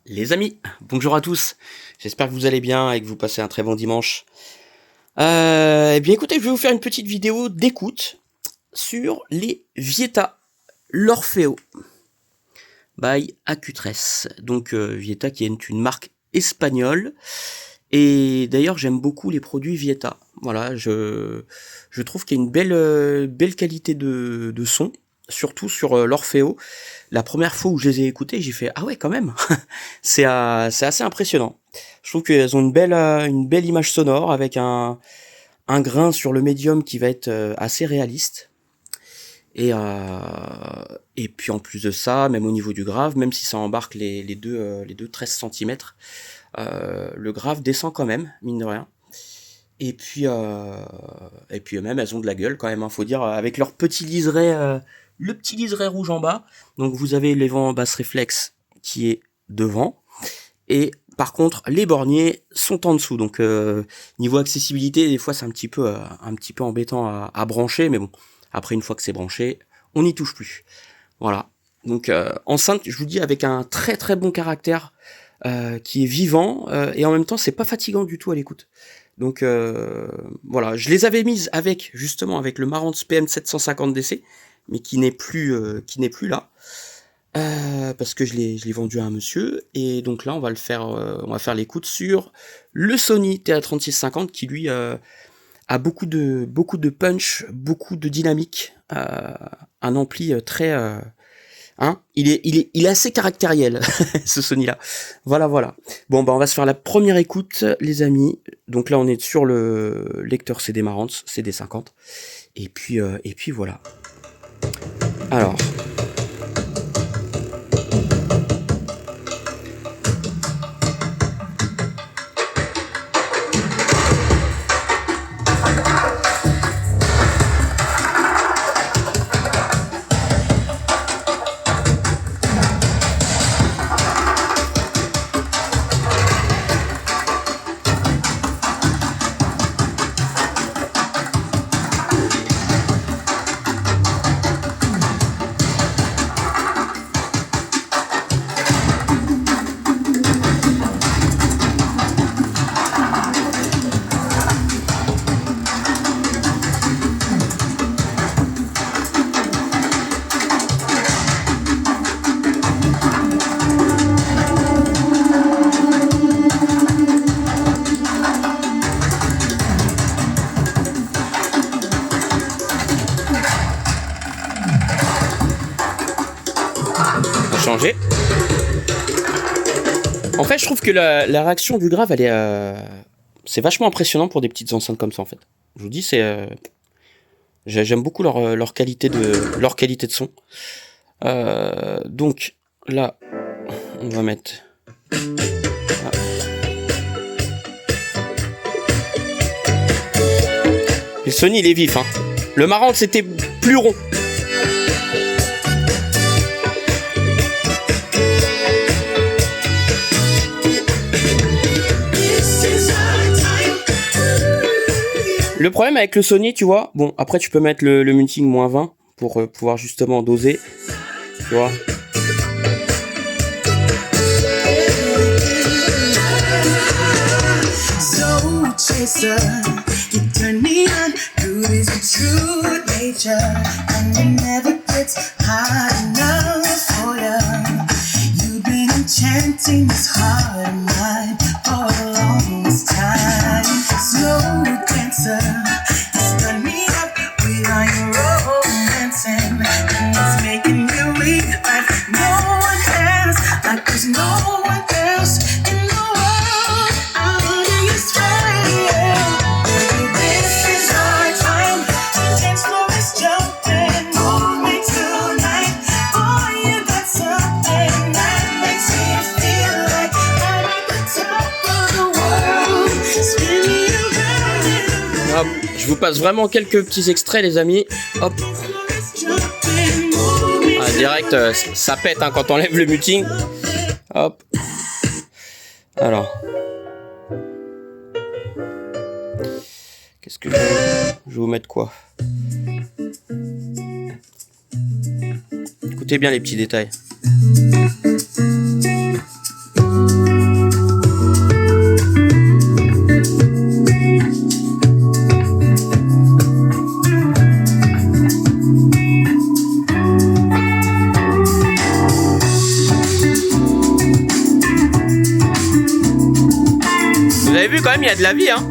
Les amis, bonjour à tous. J'espère que vous allez bien et que vous passez un très bon dimanche. Eh bien écoutez, je vais vous faire une petite vidéo d'écoute sur les Vieta l'Orfeo by Acutres. Donc Vieta qui est une marque espagnole. Et d'ailleurs j'aime beaucoup les produits Vieta. Voilà, je trouve qu'il y a une belle qualité de son, surtout sur l'Orfeo. La première fois où je les ai écoutés, j'ai fait ah ouais quand même, c'est assez impressionnant. Je trouve qu'elles ont une belle image sonore avec un grain sur le médium qui va être assez réaliste. Et puis en plus de ça, même au niveau du grave, même si ça embarque les deux 13 centimètres, le grave descend quand même, mine de rien. Et puis même elles ont de la gueule quand même, hein, faut dire, avec leur petit liseré, le petit liseré rouge en bas. Donc vous avez les vents en basse réflexe qui est devant. Et par contre, les borniers sont en dessous. Donc niveau accessibilité, des fois c'est un petit peu embêtant à brancher, mais bon, après une fois que c'est branché, on n'y touche plus. Voilà. Donc enceinte, je vous dis, avec un très très bon caractère, qui est vivant, et en même temps c'est pas fatigant du tout à l'écoute. Donc voilà, je les avais mises justement avec le Marantz PM 750DC, mais qui n'est plus là. Parce que je l'ai vendu à un monsieur, et donc là on va faire l'écoute sur le Sony TA3650 qui lui a beaucoup de punch, beaucoup de dynamique, un ampli très il est assez caractériel ce Sony là. Voilà. Bon bah on va se faire la première écoute les amis. Donc là on est sur le lecteur CD Marantz CD50, et puis voilà. Alors changer. En fait, je trouve que la réaction du grave, c'est vachement impressionnant pour des petites enceintes comme ça. En fait, je vous dis, j'aime beaucoup leur qualité de son. Donc là, on va mettre. Le Sony, il est vif, hein. Le Marantz, c'était plus rond. Le problème avec le Sony, tu vois, bon, après tu peux mettre le muting -20 pour pouvoir justement doser, tu vois. Hop, je vous passe vraiment quelques petits extraits les amis. Hop. Direct, ça pète hein, quand on lève le muting. Hop. Alors. Qu'est-ce que je vais vous mettre quoi? Écoutez bien les petits détails. avez vu quand même, il y a de la vie, hein.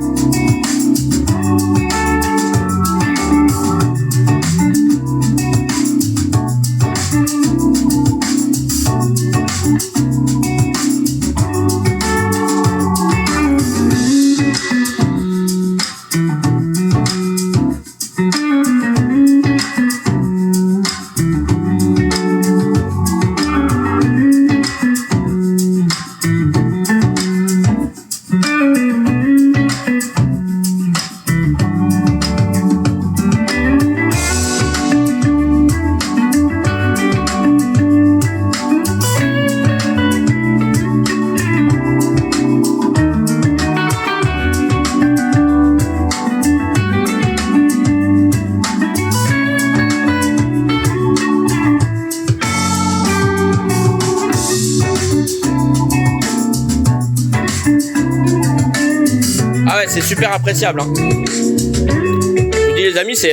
Ah ouais, c'est super appréciable, hein. Je vous dis les amis, c'est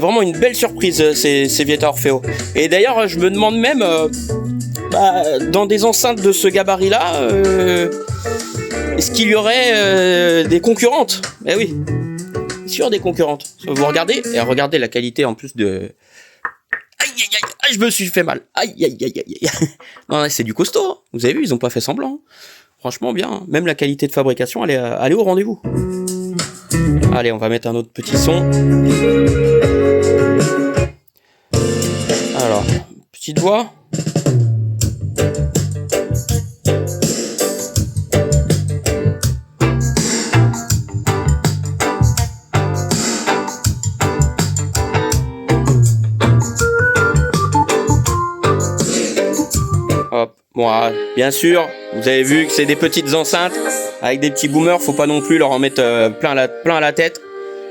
vraiment une belle surprise ces Vieta Orfeo. Et d'ailleurs, je me demande même, dans des enceintes de ce gabarit-là, est-ce qu'il y aurait des concurrentes? Eh oui, sur des concurrentes. Vous regardez, et regardez la qualité en plus de... Aïe aïe aïe, aïe, je me suis fait mal. Aïe aïe aïe aïe aïe. Non, c'est du costaud, hein. Vous avez vu, ils ont pas fait semblant. Franchement bien, même la qualité de fabrication, elle est au rendez-vous. Allez, on va mettre un autre petit son. Alors, petite voix. Hop, bon, bien sûr, vous avez vu que c'est des petites enceintes avec des petits boomers, faut pas non plus leur en mettre plein à la tête.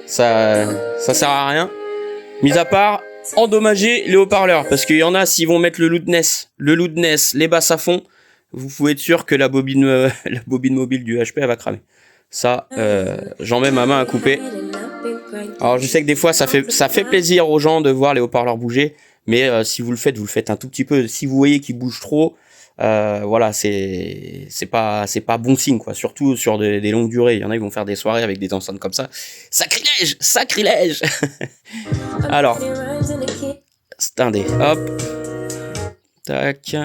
Ça sert à rien. Mis à part endommager les haut-parleurs, parce qu'il y en a, s'ils vont mettre le loudness, les basses à fond, vous pouvez être sûr que la bobine mobile du HP elle va cramer. Ça, j'en mets ma main à couper. Alors je sais que des fois ça fait plaisir aux gens de voir les haut-parleurs bouger, mais si vous le faites un tout petit peu. Si vous voyez qu'ils bougent trop, voilà, c'est pas bon signe, quoi. Surtout sur des longues durées. Il y en a, ils vont faire des soirées avec des enceintes comme ça. Sacrilège. Alors, attendez, hop, tac.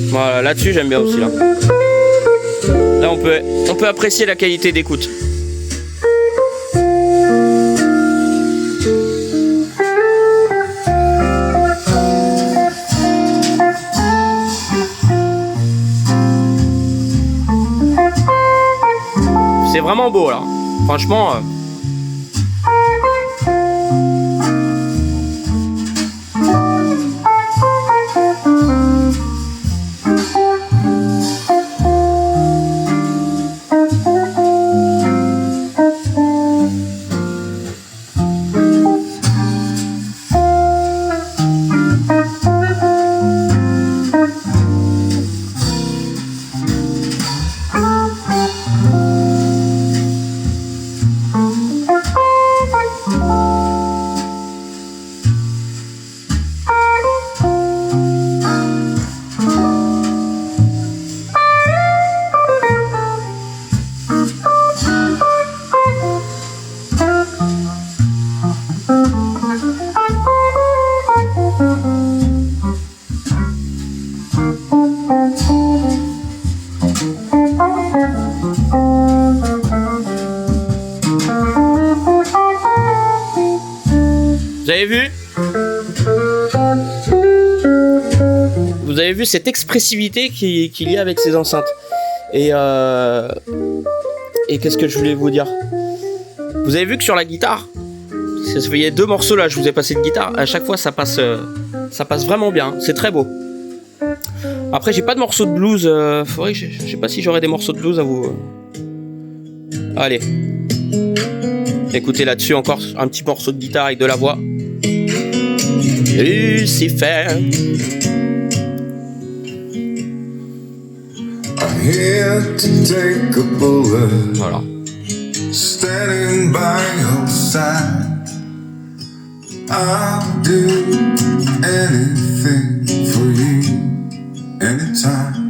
Voilà, là-dessus j'aime bien aussi, là. Là on peut apprécier la qualité d'écoute. C'est vraiment beau là. Franchement. Vous avez vu cette expressivité qu'il y a avec ces enceintes. Et qu'est-ce que je voulais vous dire? Vous avez vu que sur la guitare, il y a 2 morceaux là, je vous ai passé de guitare. À chaque fois, ça passe vraiment bien. C'est très beau. Après, j'ai pas de morceaux de blues. Faudrait que je sais pas si j'aurai des morceaux de blues à vous. Allez. Écoutez là-dessus encore un petit morceau de guitare avec de la voix. Lucifer. Voilà. Standing by your side. I'll do anything for you, anytime.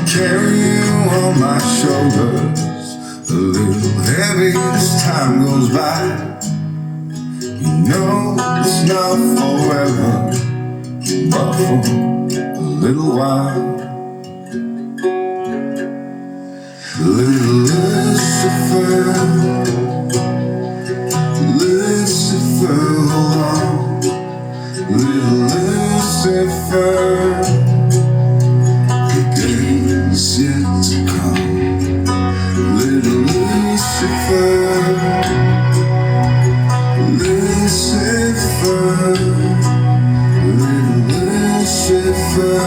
Carry you on my shoulders, a little heavy as time goes by. You know it's not forever, but for a little while. Little Lucifer, Lucifer, hold on. Little Lucifer, the day is yet to come. Little Lucifer, Lucifer, little Lucifer,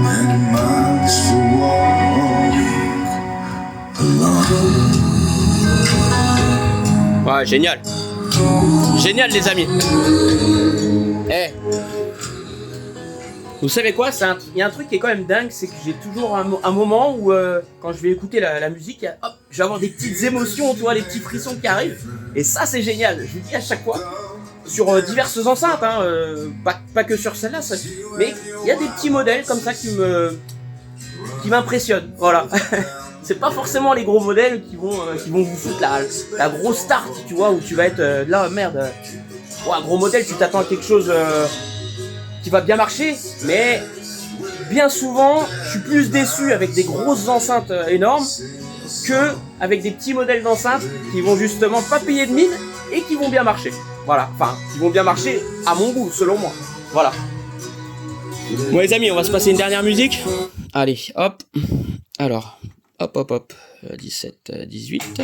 many miles to walk alone. Ouais, génial. Génial, les amis. Eh. Vous savez quoi, il y a un truc qui est quand même dingue, c'est que j'ai toujours un moment où quand je vais écouter la musique, hop, je vais avoir des petites émotions, tu vois, des petits frissons qui arrivent. Et ça, c'est génial. Je vous dis à chaque fois, sur diverses enceintes, hein, pas que sur celle-là, mais il y a des petits modèles comme ça qui m'impressionnent. Voilà. C'est pas forcément les gros modèles qui vont vous foutre la grosse start, tu vois, où tu vas être là, merde. Ouais, un gros modèle, tu t'attends à quelque chose qui va bien marcher, mais bien souvent, je suis plus déçu avec des grosses enceintes énormes que avec des petits modèles d'enceintes qui vont justement pas payer de mine et qui vont bien marcher. Voilà, enfin, qui vont bien marcher à mon goût, selon moi. Voilà. Bon les amis, on va se passer une dernière musique. Allez, hop. Alors, hop. 17, 18.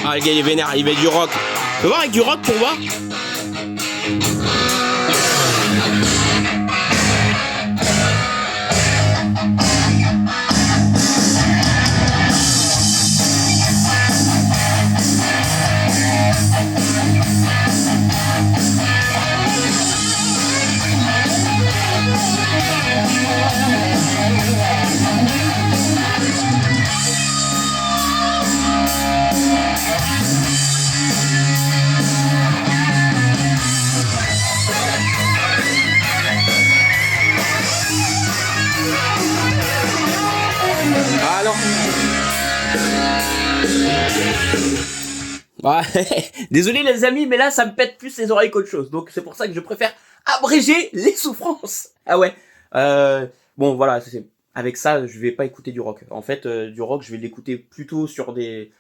Ah, le gars il est vénère, il met du rock. Tu peux voir avec du rock pour voir ? Ah non. Ouais. Désolé les amis, mais là ça me pète plus les oreilles qu'autre chose. Donc c'est pour ça que je préfère abréger les souffrances. Ah ouais. Bon voilà, avec ça je vais pas écouter du rock. En fait du rock je vais l'écouter plutôt sur du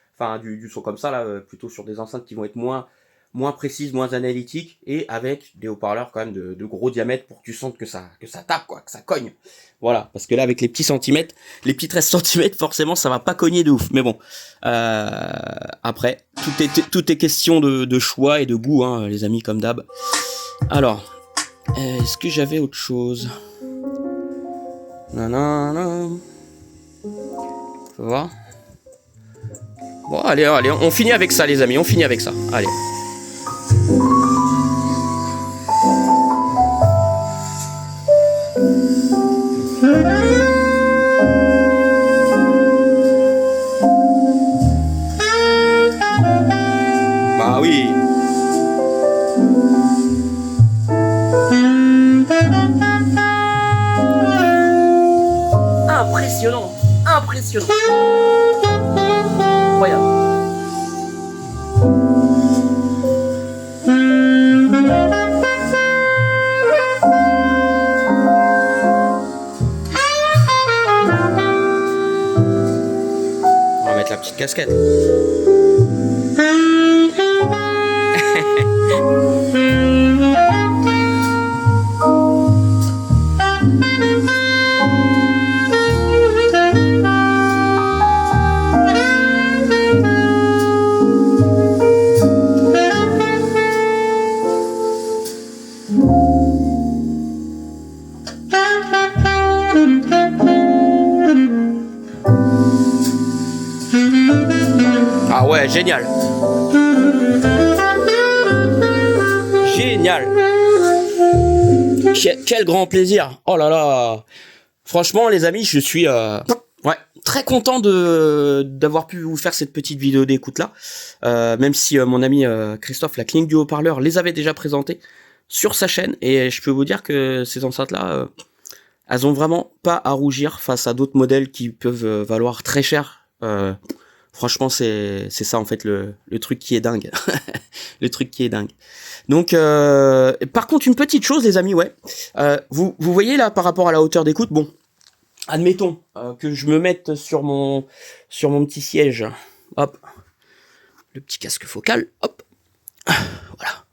son comme ça là, plutôt sur des enceintes qui vont être moins précises, moins analytiques et avec des haut-parleurs quand même de gros diamètre pour que tu sentes que ça tape quoi, que ça cogne. Voilà, parce que là avec les petits centimètres, les petits 13 centimètres forcément ça va pas cogner de ouf. Mais bon, après tout est question de choix et de goût hein, les amis comme d'hab. Alors, est-ce que j'avais autre chose? Non. Faut voir. Bon allez, on finit avec ça les amis, on finit avec ça. Allez. Bah oui. Impressionnant. Incroyable. On va mettre la petite casquette. Ah ouais, génial. Quel grand plaisir. Oh là là. Franchement, les amis, je suis... Ouais, très content d'avoir pu vous faire cette petite vidéo d'écoute là, même si mon ami Christophe, la clinique du haut-parleur, les avait déjà présentés sur sa chaîne, et je peux vous dire que ces enceintes là, elles ont vraiment pas à rougir face à d'autres modèles qui peuvent valoir très cher. Franchement, c'est ça en fait le truc qui est dingue. Le truc qui est dingue. Donc, par contre, une petite chose, les amis, ouais. Vous voyez là, par rapport à la hauteur d'écoute, bon, admettons que je me mette sur mon petit siège. Hop, le petit casque focal. Hop, voilà.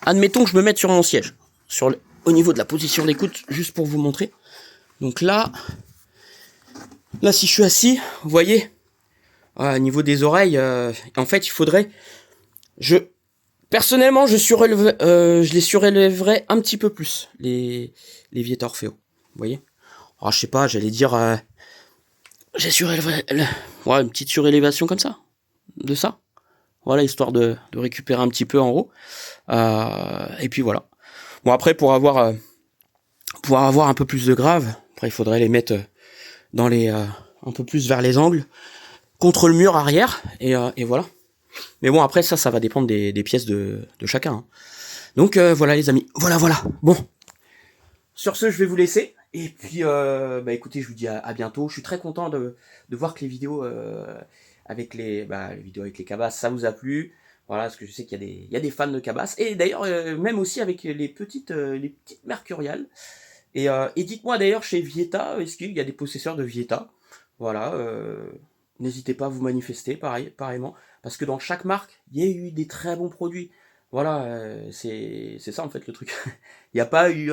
Admettons que je me mette sur mon siège, au niveau de la position d'écoute, juste pour vous montrer. Donc là, si je suis assis, vous voyez, au niveau des oreilles, en fait, il faudrait, personnellement, je les surélèverais un petit peu plus, les Vieta Orfeo. Vous voyez? Alors, je sais pas, j'allais dire, j'ai surélevé, une petite surélévation comme ça, de ça. Voilà, histoire de récupérer un petit peu en haut. Et puis voilà. Bon, après, pour avoir un peu plus de grave, après, il faudrait les mettre dans un peu plus vers les angles, contre le mur arrière, et voilà. Mais bon, après, ça va dépendre des pièces de chacun. Hein. Donc, voilà, les amis. Voilà. Bon. Sur ce, je vais vous laisser. Et puis, écoutez, je vous dis à bientôt. Je suis très content de voir que les vidéos avec les vidéos avec les cabasses, ça vous a plu. Voilà, parce que je sais qu'il y a des fans de cabasses. Et d'ailleurs, même aussi avec les petites mercuriales. Et dites-moi d'ailleurs, chez Vieta, est-ce qu'il y a des possesseurs de Vieta? Voilà, n'hésitez pas à vous manifester, pareillement. Parce que dans chaque marque, il y a eu des très bons produits. Voilà, c'est ça en fait le truc. Il n'y a pas eu...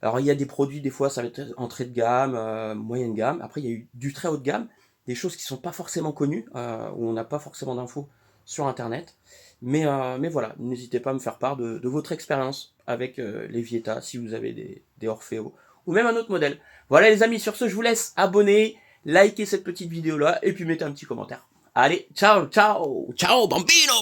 alors il y a des produits, des fois ça va être entrée de gamme, moyenne gamme. Après il y a eu du très haut de gamme, des choses qui sont pas forcément connues, où on n'a pas forcément d'infos sur internet. Mais voilà, n'hésitez pas à me faire part de votre expérience avec les Vieta, si vous avez des Orfeo, ou même un autre modèle. Voilà les amis, sur ce je vous laisse, abonnez, likez cette petite vidéo là, et puis mettez un petit commentaire. Allez, ciao, bambino!